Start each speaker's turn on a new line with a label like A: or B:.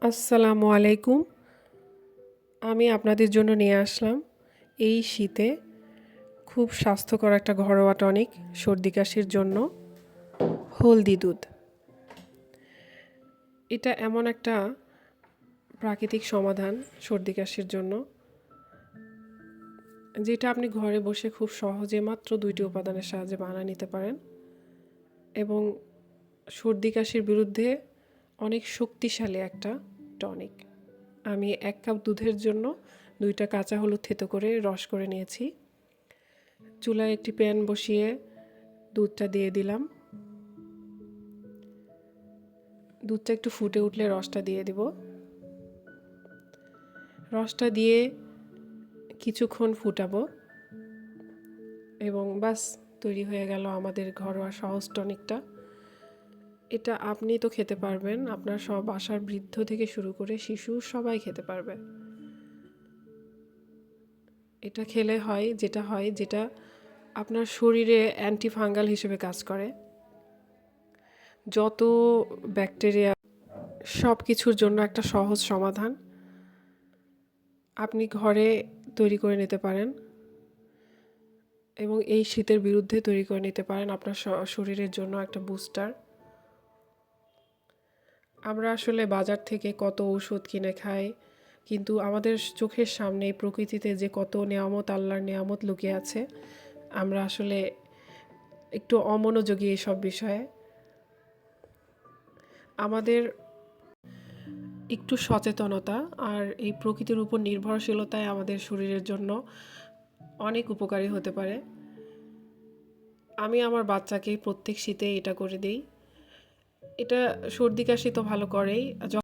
A: আসসালামু আলাইকুম। আমি আপনাদের জন্য নিয়ে আসলাম এই শীতে খুব স্বাস্থ্যকর একটা ঘরোয়া টনিক সর্দি কাশির জন্য, হলদি দুধ। এটা এমন একটা প্রাকৃতিক সমাধান সর্দি কাশির জন্য, যেটা আপনি ঘরে বসে খুব সহজে মাত্র 2টি উপাদানের সাহায্যে বানিয়ে নিতে পারেন এবং সর্দি কাশির বিরুদ্ধে অনেক শক্তিশালী একটা টনিক। আমি 1 কাপ দুধের জন্য 2টা কাঁচা হলুদ থেতো করে রস করে নিয়েছি। চুলায় একটি প্যান বসিয়ে দুধটা দিয়ে দিলাম। দুধটা একটু ফুটে উঠলে রসটা দিয়ে দিব। রসটা দিয়ে কিছুক্ষণ ফুটাবো এবং বাস তৈরি হয়ে গেল আমাদের ঘরোয়া সহজ টনিকটা। এটা আপনি তো খেতে পারবেন, আপনার সব বাসার বৃদ্ধ থেকে শুরু করে শিশু সবাই খেতে পারবে। এটা খেলে যেটা আপনার শরীরে অ্যান্টিফাঙ্গাল হিসেবে কাজ করে। যত ব্যাকটেরিয়া সব কিছুর জন্য একটা সহজ সমাধান আপনি ঘরে তৈরি করে নিতে পারেন এবং এই শীতের বিরুদ্ধে তৈরি করে নিতে পারেন আপনার শরীরের জন্য একটা বুস্টার। আমরা আসলে বাজার থেকে কত ঔষধ কিনে খাই, কিন্তু আমাদের চোখের সামনে প্রকৃতিতে যে কত নেয়ামত, আল্লাহর নেয়ামত লুকিয়ে আছে, আমরা আসলে একটু অমনোযোগী এইসব বিষয়ে। আমাদের একটু সচেতনতা আর এই প্রকৃতির উপর নির্ভরশীলতায় আমাদের শরীরের জন্য অনেক উপকারী হতে পারে। আমি আমার বাচ্চাকে প্রত্যেক শীতে এটা করে দিই। এটা সর্দি কাশি তো ভালো করেই।